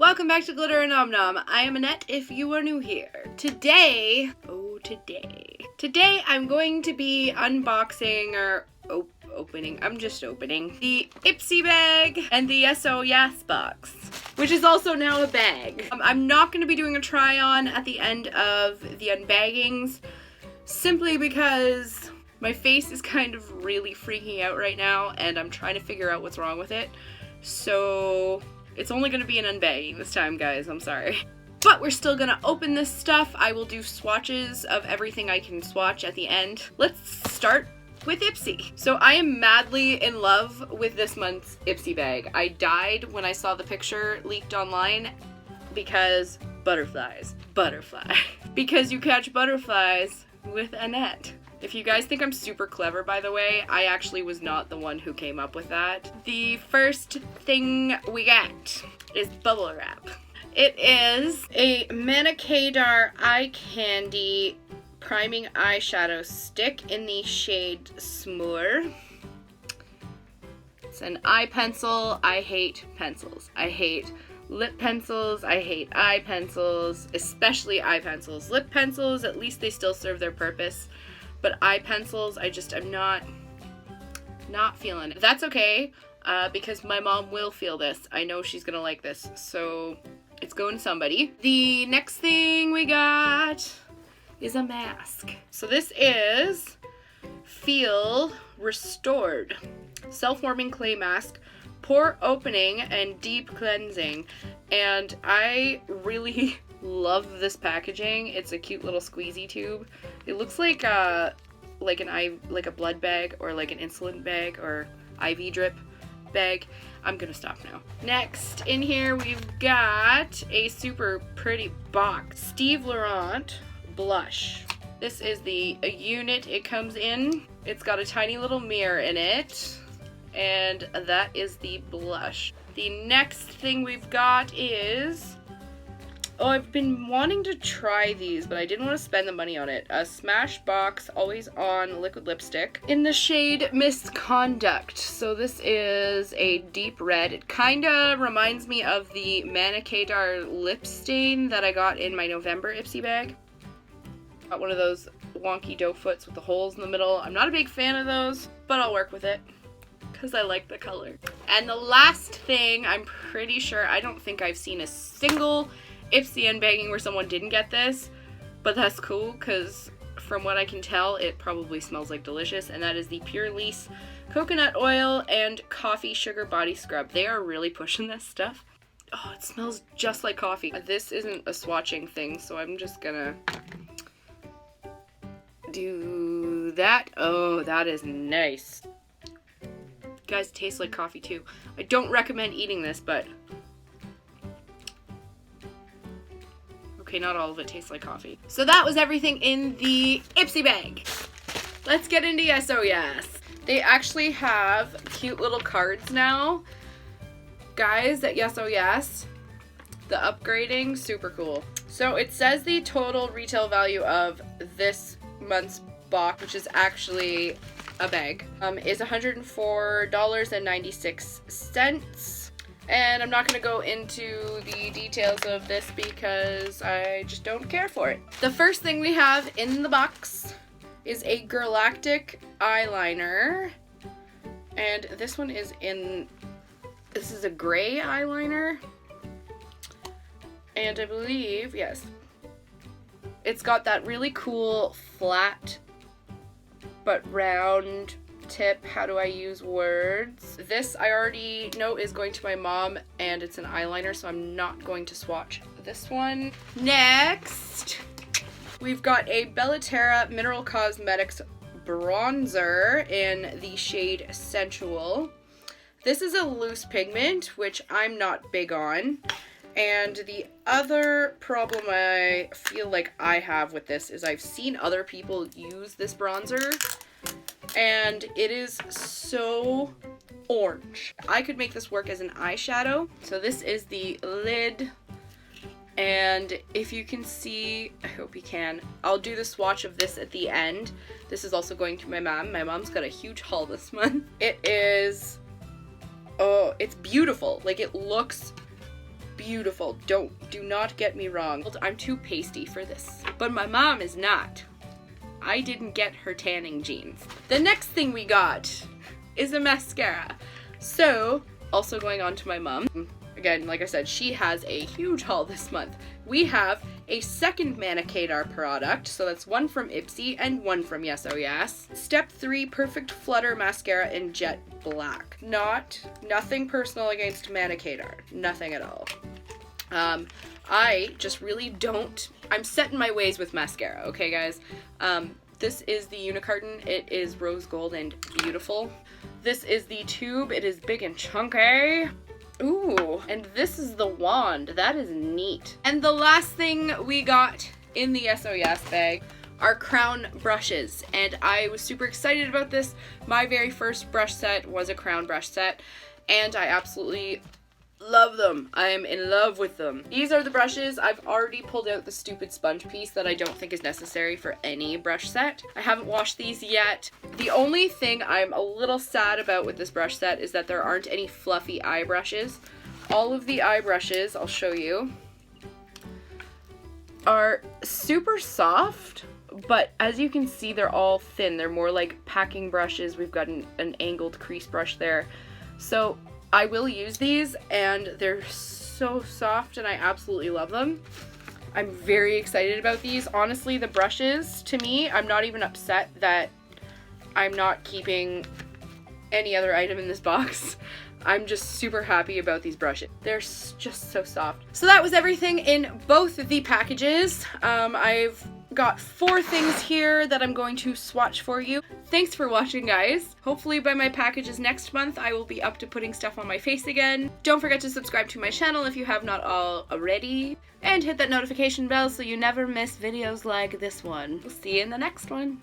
welcome back to Glitter and Nom. I am Annette if you are new here. Today I'm going to be unboxing or opening the IPSY bag and the YAS box, which is also now a bag. I'm not going to be doing a try on at the end of the unbaggings, simply because my face is kind of really freaking out right now and I'm trying to figure out what's wrong with it. So it's only going to be an unbagging this time, guys. I'm sorry. But we're still going to open this stuff. I will do swatches of everything I can swatch at the end. Let's start with IPSY. So I am madly in love with this month's IPSY bag. I died when I saw the picture leaked online because butterflies. Because you catch butterflies with a net. If you guys think I'm super clever, by the way, I actually was not the one who came up with that. The first thing we got is bubble wrap. It is a Manicadar Eye Candy priming eyeshadow stick in the shade S'more. It's an eye pencil. I hate pencils. I hate lip pencils. I hate eye pencils, especially eye pencils. Lip pencils, at least they still serve their purpose. But eye pencils, I'm not feeling it. That's okay, because my mom will feel this. I know she's gonna like this, so it's going to somebody. The next thing we got is a mask. So this is Feel Restored Self-Warming Clay Mask, Pore Opening and Deep Cleansing. And I really love this packaging. It's a cute little squeezy tube. It looks like a blood bag or like an insulin bag or IV drip bag. I'm gonna stop now. Next in here we've got a super pretty box. Steve Laurent blush. This is the unit it comes in. It's got a tiny little mirror in it, and that is the blush. The next thing we've got is, I've been wanting to try these, but I didn't want to spend the money on it. A Smashbox Always On liquid lipstick in the shade Misconduct. So this is a deep red. It kind of reminds me of the Manicadar lip stain that I got in my November IPSY bag. Got one of those wonky dough foots with the holes in the middle. I'm not a big fan of those, but I'll work with it because I like the color. And the last thing, I'm pretty sure, I don't think I've seen a single IPSY unbagging where someone didn't get this, but that's cool because from what I can tell it probably smells like delicious, and that is the Pure Lease Coconut Oil and Coffee Sugar Body Scrub. They are really pushing this stuff. Oh, it smells just like coffee. This isn't a swatching thing, so I'm just gonna do that. Oh, that is nice. Guys, it tastes like coffee too. I don't recommend eating this, but okay, not all of it tastes like coffee. So that was everything in the IPSY bag. Let's get into YAS. They actually have cute little cards now. Guys, at YAS, the upgrading, super cool. So it says the total retail value of this month's box, which is actually a bag, is $104.96. And I'm not going to go into the details of this because I just don't care for it. The first thing we have in the box is a Galactic eyeliner. And this one is this is a gray eyeliner. And I believe, yes, it's got that really cool flat but round tip. How do I use words? This I already know is going to my mom, and it's an eyeliner, so I'm not going to swatch this one. Next, we've got a Bellaterra Mineral Cosmetics bronzer in the shade Sensual. This is a loose pigment, which I'm not big on. And the other problem I feel like I have with this is I've seen other people use this bronzer, and it is so orange. I could make this work as an eyeshadow. So this is the lid, and if you can see, I hope you can, I'll do the swatch of this at the end. This is also going to my mom. My mom's got a huge haul this month. It is, oh, it's beautiful. Like, it looks beautiful. Do not get me wrong. I'm too pasty for this. But my mom is not. I didn't get her tanning jeans. The next thing we got is a mascara. So, also going on to my mom. Again, like I said, she has a huge haul this month. We have a second Manicadar product, so that's one from IPSY and one from YAS. Step 3 Perfect Flutter Mascara in Jet Black. Nothing personal against Manicadar. Nothing at all. I just really don't, I'm set in my ways with mascara, okay guys? This is the Unicarton. It is rose gold and beautiful. This is the tube. It is big and chunky. Ooh, and this is the wand. That is neat. And the last thing we got in the SOS bag are crown brushes. And I was super excited about this. My very first brush set was a crown brush set, and I absolutely love them. I am in love with them. These are the brushes. I've already pulled out the stupid sponge piece that I don't think is necessary for any brush set. I haven't washed these yet. The only thing I'm a little sad about with this brush set is that there aren't any fluffy eye brushes. All of the eye brushes, I'll show you, are super soft, but as you can see, they're all thin. They're more like packing brushes. We've got an angled crease brush there. So I will use these, and they're so soft, and I absolutely love them. I'm very excited about these. Honestly, the brushes, to me, I'm not even upset that I'm not keeping any other item in this box. I'm just super happy about these brushes. They're just so soft. So that was everything in both of the packages. I've got 4 things here that I'm going to swatch for you. Thanks for watching, guys. Hopefully by my packages next month, I will be up to putting stuff on my face again. Don't forget to subscribe to my channel if you have not already, and hit that notification bell so you never miss videos like this one. We'll see you in the next one.